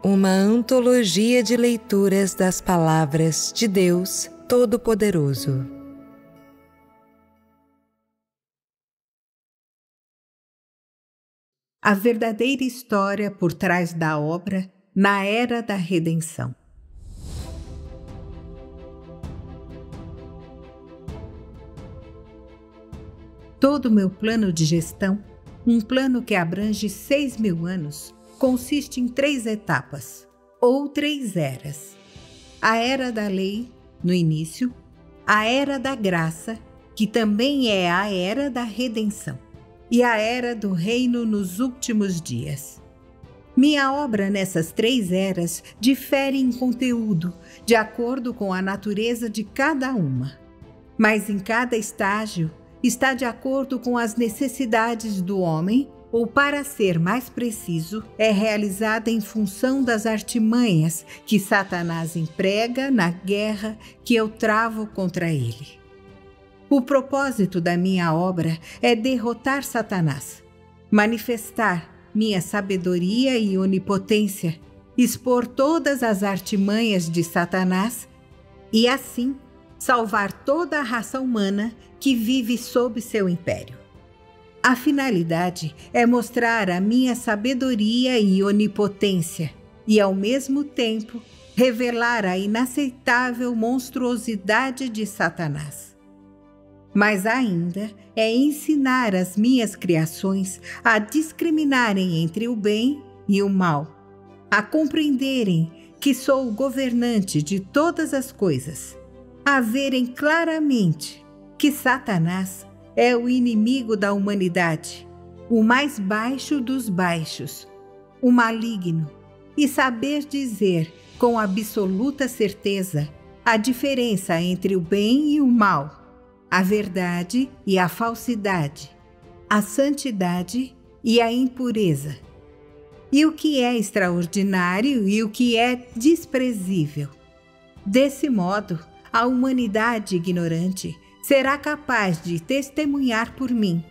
Uma antologia de leituras das palavras de Deus Todo-Poderoso. A verdadeira história por trás da obra na Era da Redenção. Todo o meu plano de gestão, um plano que abrange 6.000 anos, consiste em 3 etapas, ou 3 eras. A Era da Lei, no início, a Era da Graça, que também é a Era da Redenção, e a Era do Reino nos últimos dias. Minha obra nessas 3 eras difere em conteúdo, de acordo com a natureza de cada uma. Mas em cada estágio, está de acordo com as necessidades do homem, ou para ser mais preciso, é realizada em função das artimanhas que Satanás emprega na guerra que eu travo contra ele. O propósito da minha obra é derrotar Satanás, manifestar minha sabedoria e onipotência, expor todas as artimanhas de Satanás e, assim, salvar toda a raça humana que vive sob seu império. A finalidade é mostrar a minha sabedoria e onipotência e, ao mesmo tempo, revelar a inaceitável monstruosidade de Satanás. Mas ainda é ensinar as minhas criações a discriminarem entre o bem e o mal, a compreenderem que sou o governante de todas as coisas, a verem claramente que Satanás é o inimigo da humanidade, o mais baixo dos baixos, o maligno, e saber dizer com absoluta certeza a diferença entre o bem e o mal, a verdade e a falsidade, a santidade e a impureza, e o que é extraordinário e o que é desprezível. Desse modo, a humanidade ignorante será capaz de testemunhar por mim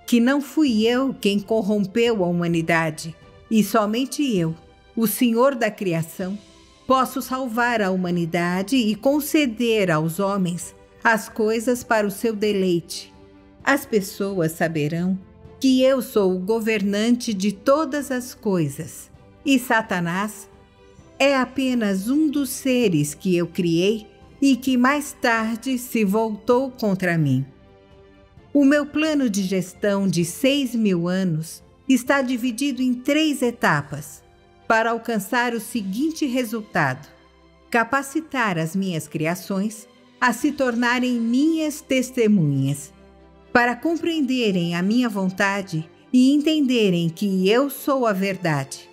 que não fui eu quem corrompeu a humanidade, e somente eu, o Senhor da criação, posso salvar a humanidade e conceder aos homens as coisas para o seu deleite. As pessoas saberão que eu sou o governante de todas as coisas, e Satanás é apenas um dos seres que eu criei e que mais tarde se voltou contra mim. O meu plano de gestão de 6.000 anos está dividido em 3 etapas para alcançar o seguinte resultado: capacitar as minhas criações a se tornarem minhas testemunhas, para compreenderem a minha vontade e entenderem que eu sou a verdade.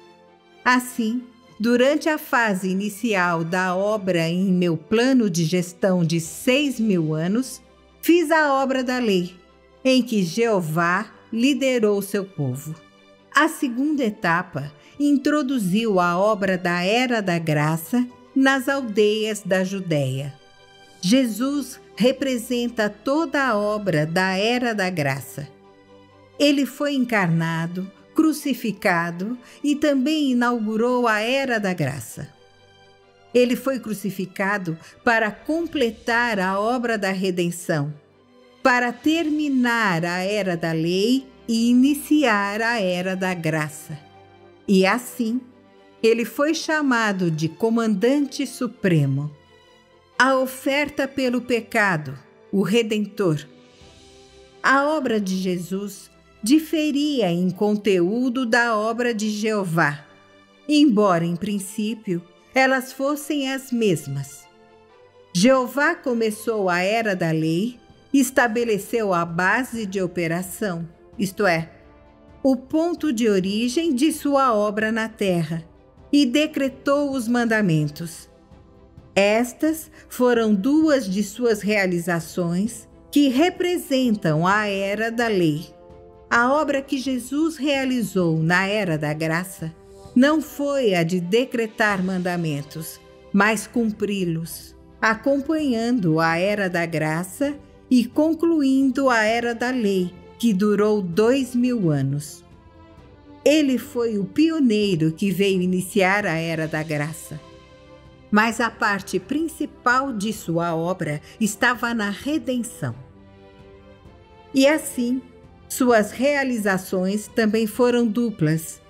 Assim, durante a fase inicial da obra em meu plano de gestão de 6.000 anos, fiz a obra da lei, em que Jeová liderou seu povo. A segunda etapa introduziu a obra da Era da Graça nas aldeias da Judéia. Jesus representa toda a obra da Era da Graça. Ele foi encarnado, crucificado e também inaugurou a Era da Graça. Ele foi crucificado para completar a obra da redenção, para terminar a Era da Lei e iniciar a Era da Graça. E assim, ele foi chamado de Comandante Supremo. A oferta pelo pecado, o Redentor. A obra de Jesus diferia em conteúdo da obra de Jeová, embora, em princípio, elas fossem as mesmas. Jeová começou a Era da Lei e estabeleceu a base de operação, isto é, o ponto de origem de sua obra na terra, e decretou os mandamentos. Estas foram 2 de suas realizações que representam a Era da Lei. A obra que Jesus realizou na Era da Graça não foi a de decretar mandamentos, mas cumpri-los, acompanhando a Era da Graça e concluindo a Era da Lei, que durou 2.000 anos. Ele foi o pioneiro que veio iniciar a Era da Graça. Mas a parte principal de sua obra estava na redenção. E assim, suas realizações também foram duplas: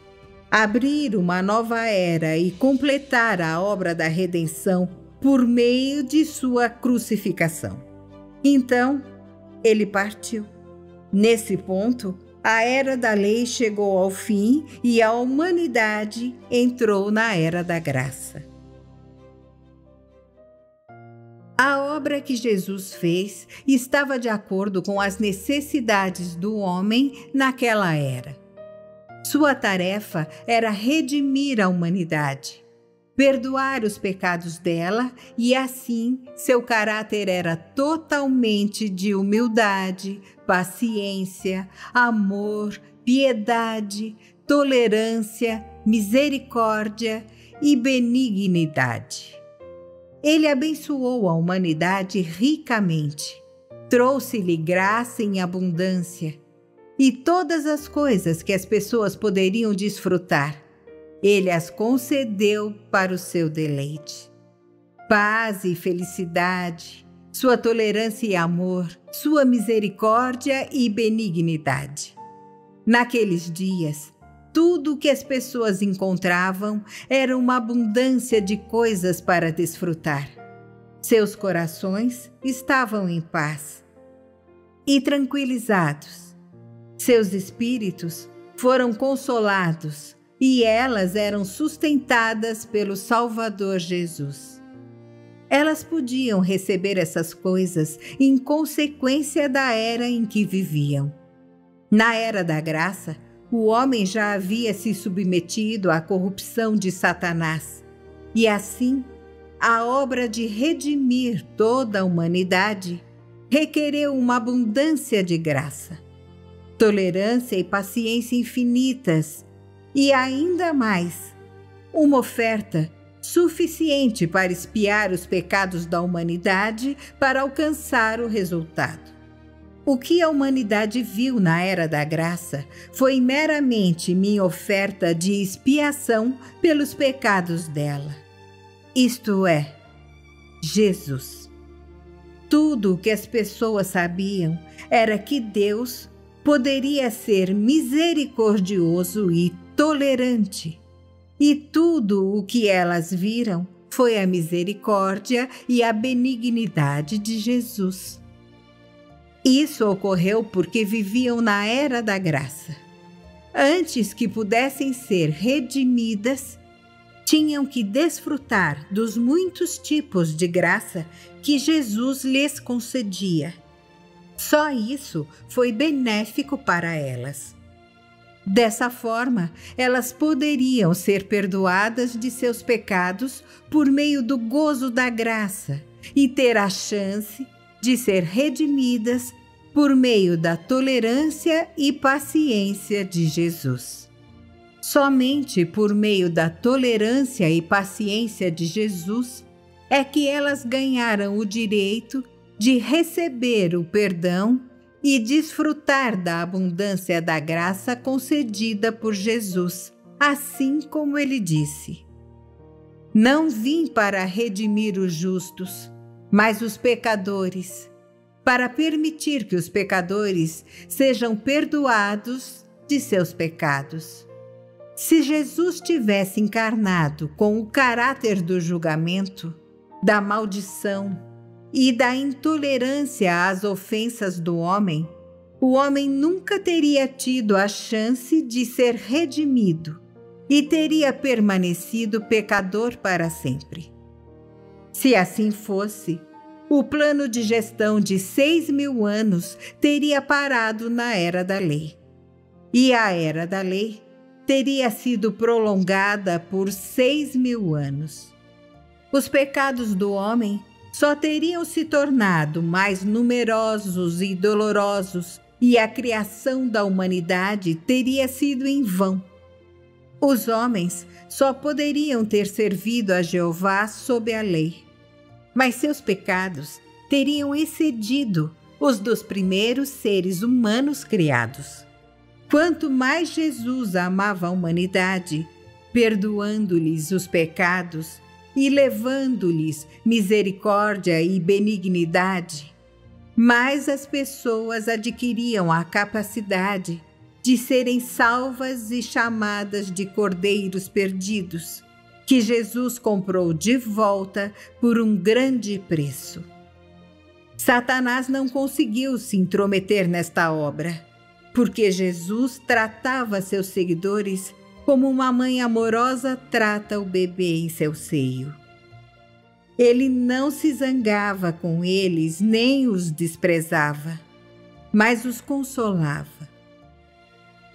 abrir uma nova era e completar a obra da redenção por meio de sua crucificação. Então, ele partiu. Nesse ponto, a Era da Lei chegou ao fim e a humanidade entrou na Era da Graça. A obra que Jesus fez estava de acordo com as necessidades do homem naquela era. Sua tarefa era redimir a humanidade, perdoar os pecados dela, e assim seu caráter era totalmente de humildade, paciência, amor, piedade, tolerância, misericórdia e benignidade. Ele abençoou a humanidade ricamente, trouxe-lhe graça em abundância e todas as coisas que as pessoas poderiam desfrutar. Ele as concedeu para o seu deleite. Paz e felicidade, sua tolerância e amor, sua misericórdia e benignidade. Naqueles dias, tudo o que as pessoas encontravam era uma abundância de coisas para desfrutar. Seus corações estavam em paz e tranquilizados. Seus espíritos foram consolados e elas eram sustentadas pelo Salvador Jesus. Elas podiam receber essas coisas em consequência da era em que viviam. Na Era da Graça, o homem já havia se submetido à corrupção de Satanás, e assim, a obra de redimir toda a humanidade requereu uma abundância de graça, tolerância e paciência infinitas, e ainda mais, uma oferta suficiente para expiar os pecados da humanidade para alcançar o resultado. O que a humanidade viu na Era da Graça foi meramente minha oferta de expiação pelos pecados dela. Isto é, Jesus. Tudo o que as pessoas sabiam era que Deus poderia ser misericordioso e tolerante. E tudo o que elas viram foi a misericórdia e a benignidade de Jesus. Isso ocorreu porque viviam na Era da Graça. Antes que pudessem ser redimidas, tinham que desfrutar dos muitos tipos de graça que Jesus lhes concedia. Só isso foi benéfico para elas. Dessa forma, elas poderiam ser perdoadas de seus pecados por meio do gozo da graça e ter a chance de ser redimidas por meio da tolerância e paciência de Jesus. Somente por meio da tolerância e paciência de Jesus é que elas ganharam o direito de receber o perdão e desfrutar da abundância da graça concedida por Jesus, assim como ele disse: "Não vim para redimir os justos, mas os pecadores, para permitir que os pecadores sejam perdoados de seus pecados." Se Jesus tivesse encarnado com o caráter do julgamento, da maldição e da intolerância às ofensas do homem, o homem nunca teria tido a chance de ser redimido e teria permanecido pecador para sempre. Se assim fosse, o plano de gestão de 6.000 anos teria parado na Era da Lei. E a Era da Lei teria sido prolongada por 6.000 anos. Os pecados do homem só teriam se tornado mais numerosos e dolorosos, e a criação da humanidade teria sido em vão. Os homens só poderiam ter servido a Jeová sob a lei, mas seus pecados teriam excedido os dos primeiros seres humanos criados. Quanto mais Jesus amava a humanidade, perdoando-lhes os pecados e levando-lhes misericórdia e benignidade, mais as pessoas adquiriam a capacidade de serem salvas e chamadas de cordeiros perdidos, que Jesus comprou de volta por um grande preço. Satanás não conseguiu se intrometer nesta obra, porque Jesus tratava seus seguidores como uma mãe amorosa trata o bebê em seu seio. Ele não se zangava com eles nem os desprezava, mas os consolava.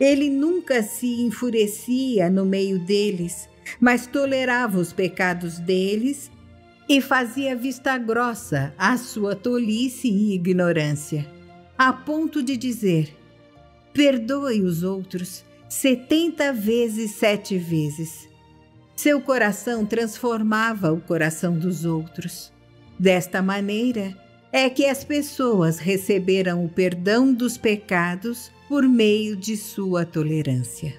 Ele nunca se enfurecia no meio deles, mas tolerava os pecados deles e fazia vista grossa à sua tolice e ignorância, a ponto de dizer: perdoe os outros 70 vezes 7 vezes. Seu coração transformava o coração dos outros. Desta maneira é que as pessoas receberam o perdão dos pecados por meio de sua tolerância.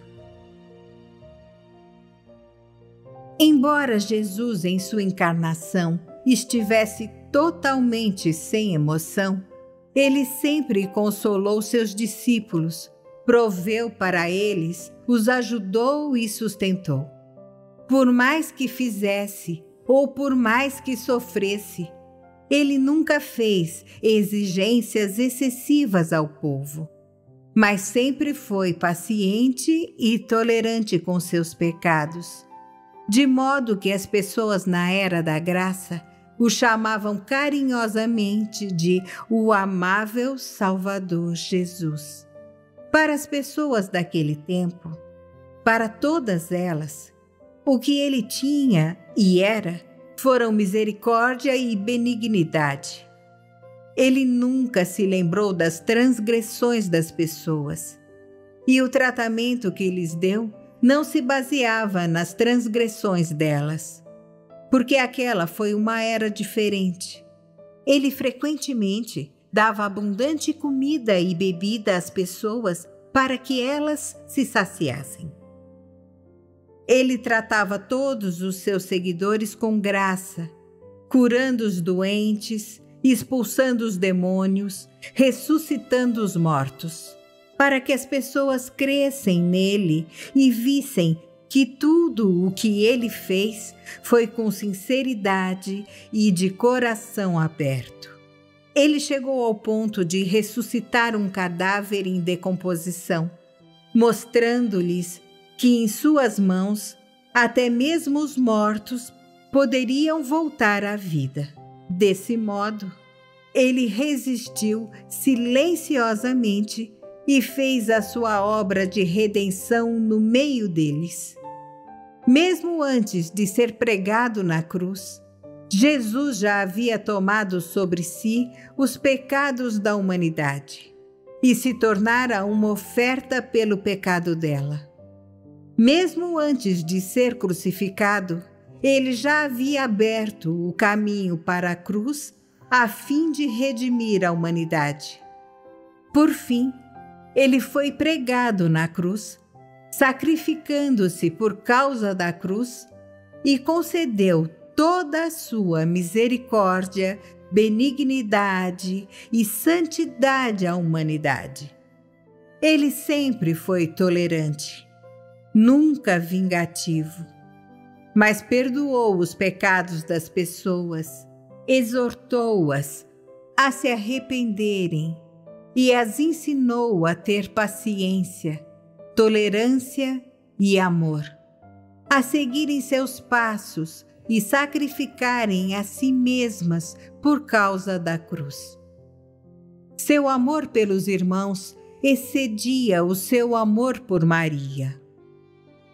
Embora Jesus, em sua encarnação, estivesse totalmente sem emoção, ele sempre consolou seus discípulos, proveu para eles, os ajudou e sustentou. Por mais que fizesse ou por mais que sofresse, ele nunca fez exigências excessivas ao povo, mas sempre foi paciente e tolerante com seus pecados, de modo que as pessoas na Era da Graça o chamavam carinhosamente de o amável Salvador Jesus. Para as pessoas daquele tempo, para todas elas, o que ele tinha e era foram misericórdia e benignidade. Ele nunca se lembrou das transgressões das pessoas, e o tratamento que lhes deu não se baseava nas transgressões delas, porque aquela foi uma era diferente. Ele frequentemente dava abundante comida e bebida às pessoas para que elas se saciassem. Ele tratava todos os seus seguidores com graça, curando os doentes, expulsando os demônios, ressuscitando os mortos, para que as pessoas crescem nele e vissem que tudo o que ele fez foi com sinceridade e de coração aberto. Ele chegou ao ponto de ressuscitar um cadáver em decomposição, mostrando-lhes que em suas mãos até mesmo os mortos poderiam voltar à vida. Desse modo, ele resistiu silenciosamente e fez a sua obra de redenção no meio deles. Mesmo antes de ser pregado na cruz, Jesus já havia tomado sobre si os pecados da humanidade e se tornara uma oferta pelo pecado dela. Mesmo antes de ser crucificado, ele já havia aberto o caminho para a cruz a fim de redimir a humanidade. Por fim, ele foi pregado na cruz, sacrificando-se por causa da cruz e concedeu toda a sua misericórdia, benignidade e santidade à humanidade. Ele sempre foi tolerante, nunca vingativo, mas perdoou os pecados das pessoas, exortou-as a se arrependerem e as ensinou a ter paciência, tolerância e amor, a seguirem seus passos e sacrificarem a si mesmas por causa da cruz. Seu amor pelos irmãos excedia o seu amor por Maria.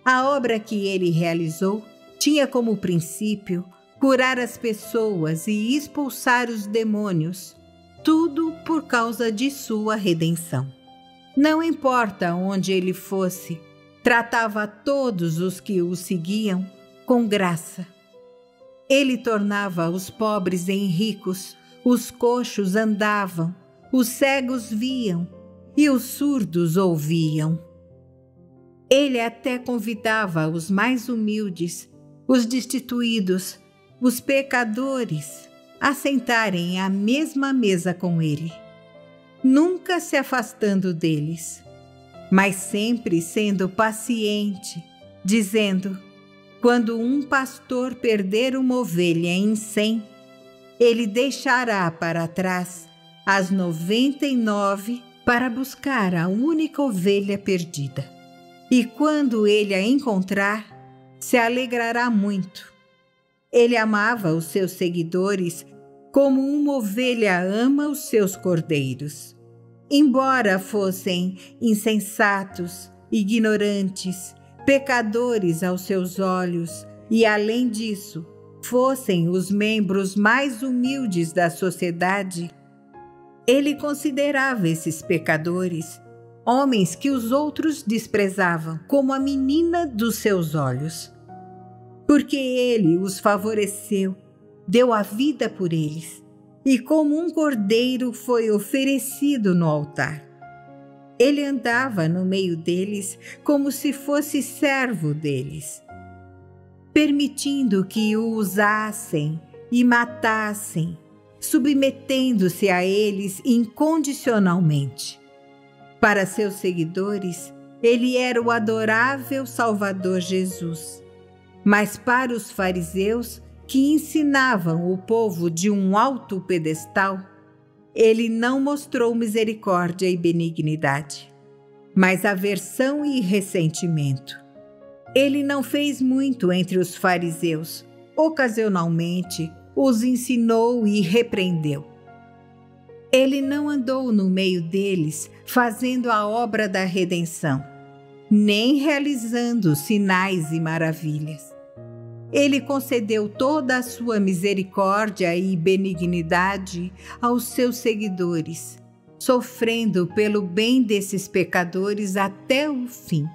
A obra que ele realizou tinha como princípio curar as pessoas e expulsar os demônios, tudo por causa de sua redenção. Não importa onde ele fosse, tratava todos os que o seguiam com graça. Ele tornava os pobres em ricos, os coxos andavam, os cegos viam e os surdos ouviam. Ele até convidava os mais humildes, os destituídos, os pecadores, a sentarem à mesma mesa com ele, nunca se afastando deles, mas sempre sendo paciente, dizendo: quando um pastor perder uma ovelha em 100, ele deixará para trás as 99 para buscar a única ovelha perdida. E quando ele a encontrar, se alegrará muito. Ele amava os seus seguidores como uma ovelha ama os seus cordeiros. Embora fossem insensatos, ignorantes, pecadores aos seus olhos e, além disso, fossem os membros mais humildes da sociedade, ele considerava esses pecadores homens que os outros desprezavam como a menina dos seus olhos. Porque ele os favoreceu, deu a vida por eles, e como um cordeiro foi oferecido no altar. Ele andava no meio deles como se fosse servo deles, permitindo que o usassem e matassem, submetendo-se a eles incondicionalmente. Para seus seguidores, ele era o adorável Salvador Jesus. Mas para os fariseus, que ensinavam o povo de um alto pedestal, ele não mostrou misericórdia e benignidade, mas aversão e ressentimento. Ele não fez muito entre os fariseus. Ocasionalmente, os ensinou e repreendeu. Ele não andou no meio deles fazendo a obra da redenção, nem realizando sinais e maravilhas. Ele concedeu toda a sua misericórdia e benignidade aos seus seguidores, sofrendo pelo bem desses pecadores até o fim.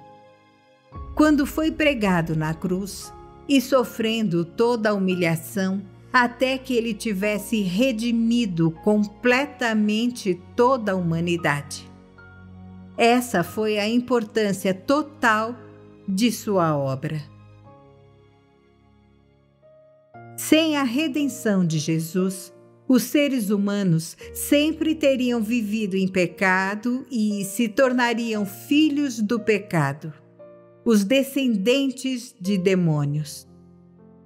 Quando foi pregado na cruz e sofrendo toda a humilhação, até que ele tivesse redimido completamente toda a humanidade. Essa foi a importância total de sua obra. Sem a redenção de Jesus, os seres humanos sempre teriam vivido em pecado e se tornariam filhos do pecado, os descendentes de demônios.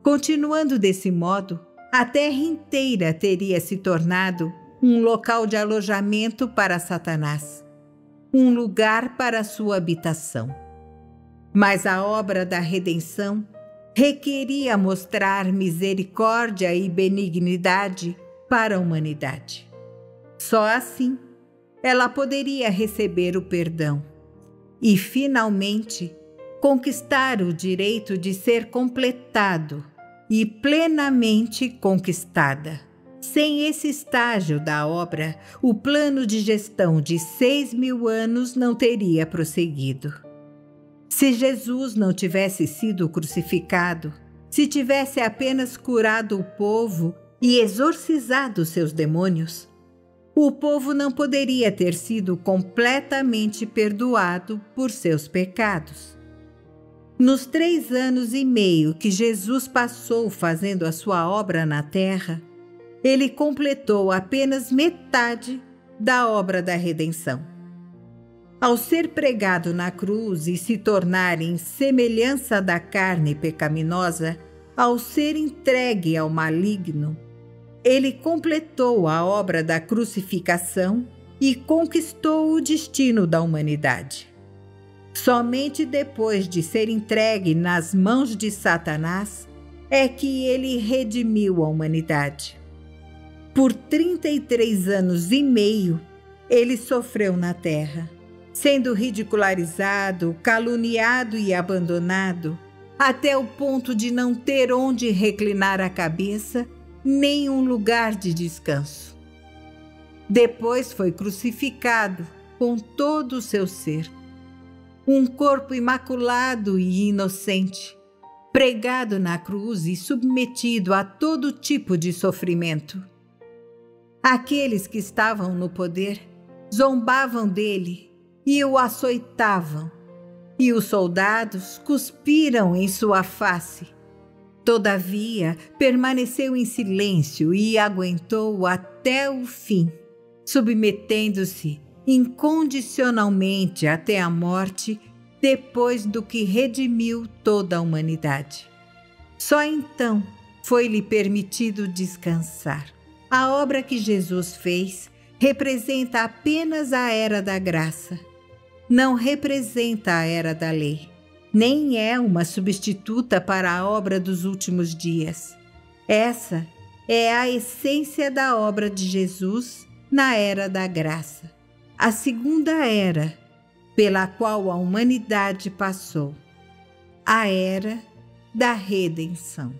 Continuando desse modo, a terra inteira teria se tornado um local de alojamento para Satanás, um lugar para sua habitação. Mas a obra da redenção requeria mostrar misericórdia e benignidade para a humanidade. Só assim ela poderia receber o perdão e, finalmente, conquistar o direito de ser completado e plenamente conquistada. Sem esse estágio da obra, o plano de gestão de 6.000 anos não teria prosseguido. Se Jesus não tivesse sido crucificado, se tivesse apenas curado o povo e exorcizado seus demônios, o povo não poderia ter sido completamente perdoado por seus pecados. Nos 3 anos e meio que Jesus passou fazendo a sua obra na terra, ele completou apenas metade da obra da redenção. Ao ser pregado na cruz e se tornar em semelhança da carne pecaminosa, ao ser entregue ao maligno, ele completou a obra da crucificação e conquistou o destino da humanidade. Somente depois de ser entregue nas mãos de Satanás é que ele redimiu a humanidade. Por 33 anos e meio, ele sofreu na terra, sendo ridicularizado, caluniado e abandonado, até o ponto de não ter onde reclinar a cabeça, nem um lugar de descanso. Depois foi crucificado com todo o seu ser. Um corpo imaculado e inocente, pregado na cruz e submetido a todo tipo de sofrimento. Aqueles que estavam no poder zombavam dele e o açoitavam, e os soldados cuspiram em sua face. Todavia, permaneceu em silêncio e aguentou até o fim, submetendo-se incondicionalmente até a morte, depois do que redimiu toda a humanidade. Só então foi-lhe permitido descansar. A obra que Jesus fez representa apenas a era da graça. Não representa a era da lei, nem é uma substituta para a obra dos últimos dias. Essa é a essência da obra de Jesus na era da graça, a segunda era pela qual a humanidade passou, a era da redenção.